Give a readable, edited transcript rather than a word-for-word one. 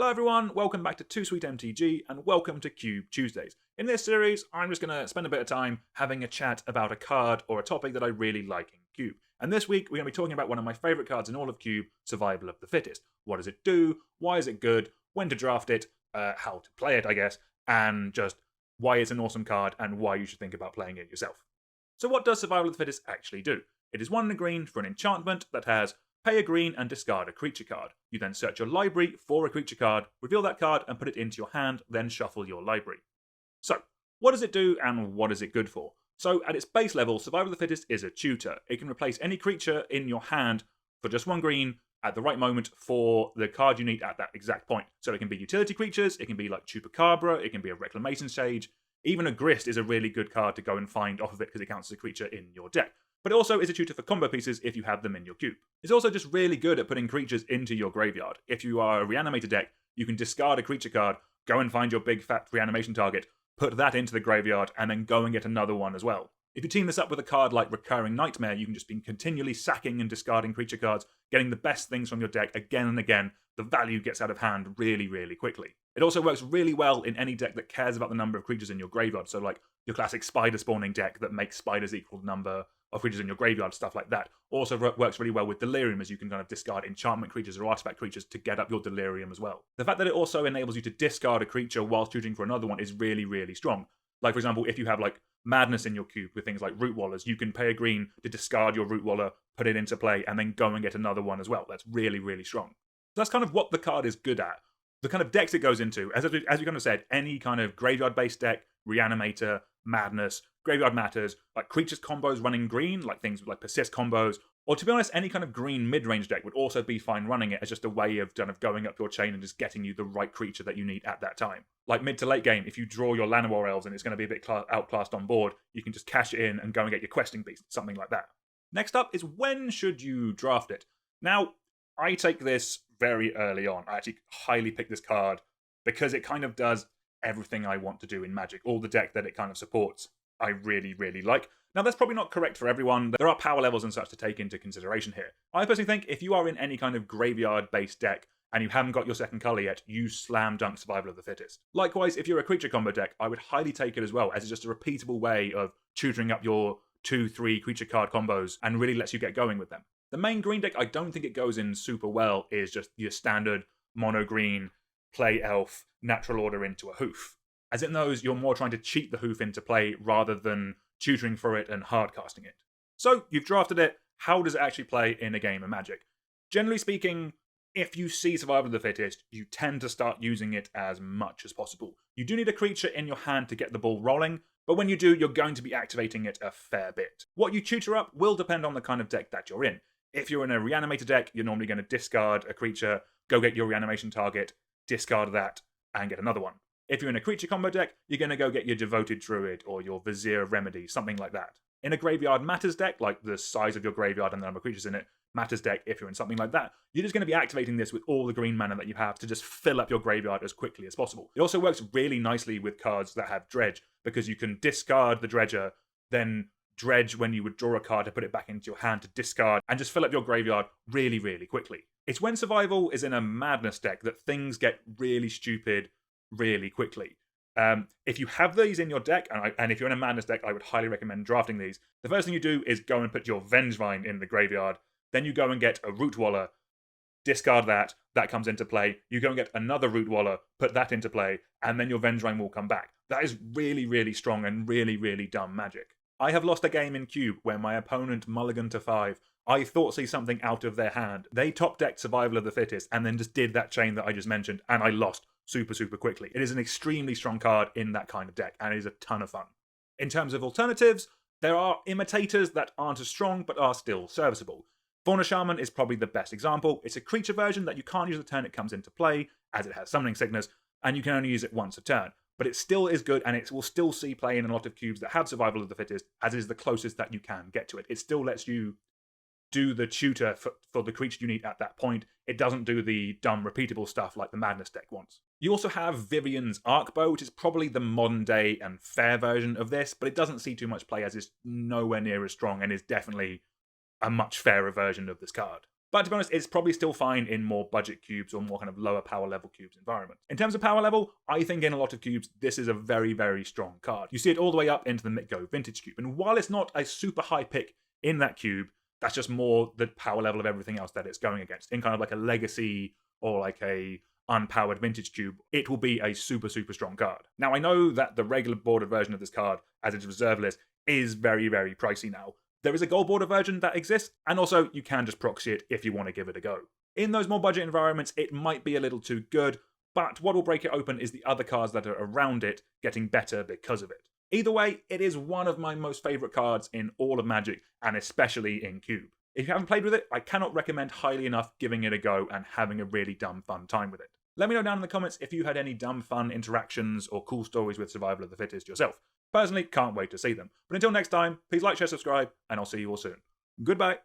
Hello everyone, welcome back to Too Sweet MTG and welcome to Cube Tuesdays. In this series, I'm just going to spend a bit of time having a chat about a card or a topic that I really like in Cube. And this week, we're going to be talking about one of my favourite cards in all of Cube, Survival of the Fittest. What does it do? Why is it good? When to draft it? How to play it, I guess. And just why it's an awesome card and why you should think about playing it yourself. So what does Survival of the Fittest actually do? It is 1 and a green for an enchantment that has pay a green and discard a creature card. You then search your library for a creature card, reveal that card and put it into your hand, then shuffle your library. So, what does it do and what is it good for? So, at its base level, Survival of the Fittest is a tutor. It can replace any creature in your hand for just 1 green at the right moment for the card you need at that exact point. So it can be utility creatures, it can be like Chupacabra, it can be a Reclamation Sage. Even a Grist is a really good card to go and find off of it because it counts as a creature in your deck. But it also is a tutor for combo pieces if you have them in your cube. It's also just really good at putting creatures into your graveyard. If you are a Reanimator deck, you can discard a creature card, go and find your big fat reanimation target, put that into the graveyard, and then go and get another one as well. If you team this up with a card like Recurring Nightmare, you can just be continually sacking and discarding creature cards, getting the best things from your deck again and again. The value gets out of hand really, really quickly. It also works really well in any deck that cares about the number of creatures in your graveyard. So like your classic spider spawning deck that makes spiders equal the number of creatures in your graveyard, stuff like that. Also works really well with Delirium, as you can kind of discard enchantment creatures or artifact creatures to get up your Delirium as well. The fact that it also enables you to discard a creature while shooting for another one is really, really strong. Like, for example, if you have like Madness in your cube with things like Root Wallers, you can pay a green to discard your Root Waller, put it into play, and then go and get another one as well. That's really, really strong. So that's kind of what the card is good at. The kind of decks it goes into, as you kind of said, any kind of graveyard-based deck, Reanimator, Madness, Graveyard Matters, like creatures combos running green, like things like Persist combos, or to be honest, any kind of green mid-range deck would also be fine running it as just a way of kind of going up your chain and just getting you the right creature that you need at that time. Like mid to late game, if you draw your Llanowar Elves and it's going to be a bit outclassed on board, you can just cash it in and go and get your Questing Beast, something like that. Next up is when should you draft it? Now, I take this very early on. I actually highly pick this card because it kind of does everything I want to do in Magic. All the deck that it kind of supports, I really, really like. Now, that's probably not correct for everyone. There are power levels and such to take into consideration here. I personally think if you are in any kind of graveyard-based deck and you haven't got your second colour yet, you slam dunk Survival of the Fittest. Likewise, if you're a creature combo deck, I would highly take it as well, as it's just a repeatable way of tutoring up your 2-3 creature card combos and really lets you get going with them. The main green deck I don't think it goes in super well is just your standard mono green, play elf, natural order into a hoof. As in those, you're more trying to cheat the hoof into play rather than tutoring for it and hardcasting it. So, you've drafted it. How does it actually play in a game of Magic? Generally speaking, if you see Survival of the Fittest, you tend to start using it as much as possible. You do need a creature in your hand to get the ball rolling, but when you do, you're going to be activating it a fair bit. What you tutor up will depend on the kind of deck that you're in. If you're in a Reanimator deck, you're normally going to discard a creature, go get your reanimation target, discard that, and get another one. If you're in a creature combo deck, you're going to go get your Devoted Druid or your Vizier of Remedy, something like that. In a Graveyard Matters deck, like the size of your graveyard and the number of creatures in it, Matters deck, if you're in something like that, you're just going to be activating this with all the green mana that you have to just fill up your graveyard as quickly as possible. It also works really nicely with cards that have Dredge, because you can discard the Dredger, then dredge when you would draw a card to put it back into your hand to discard, and just fill up your graveyard really, really quickly. It's when Survival is in a Madness deck that things get really stupid really quickly. If you have these in your deck, and if you're in a Madness deck, I would highly recommend drafting these. The first thing you do is go and put your Vengevine in the graveyard. Then you go and get a Root Waller, discard that comes into play. You go and get another Root Waller, put that into play, and then your Vengevine will come back. That is really, really strong and really, really dumb Magic. I have lost a game in Cube where my opponent mulliganed to 5. I thought see something out of their hand. They top-decked Survival of the Fittest and then just did that chain that I just mentioned, and I lost super, super quickly. It is an extremely strong card in that kind of deck, and it is a ton of fun. In terms of alternatives, there are imitators that aren't as strong, but are still serviceable. Fauna Shaman is probably the best example. It's a creature version that you can't use the turn it comes into play, as it has Summoning Sickness, and you can only use it once a turn. But it still is good, and it will still see play in a lot of cubes that have Survival of the Fittest, as is the closest that you can get to it. It still lets you do the tutor for the creature you need at that point. It doesn't do the dumb repeatable stuff like the Madness deck wants. You also have Vivian's Arcbow, which is probably the modern day and fair version of this, but it doesn't see too much play as it's nowhere near as strong and is definitely a much fairer version of this card. But to be honest, it's probably still fine in more budget cubes or more kind of lower power level cubes environments. In terms of power level, I think in a lot of cubes, this is a very, very strong card. You see it all the way up into the Mitgo Vintage Cube. And while it's not a super high pick in that cube, that's just more the power level of everything else that it's going against. In kind of like a legacy or like a unpowered vintage cube, it will be a super, super strong card. Now, I know that the regular bordered version of this card, as its reserve list, is very, very pricey now. There is a gold border version that exists, and also you can just proxy it if you want to give it a go. In those more budget environments, it might be a little too good, but what will break it open is the other cards that are around it getting better because of it. Either way, it is one of my most favourite cards in all of Magic, and especially in Cube. If you haven't played with it, I cannot recommend highly enough giving it a go and having a really dumb fun time with it. Let me know down in the comments if you had any dumb fun interactions or cool stories with Survival of the Fittest yourself. Personally, can't wait to see them. But until next time, please like, share, subscribe, and I'll see you all soon. Goodbye!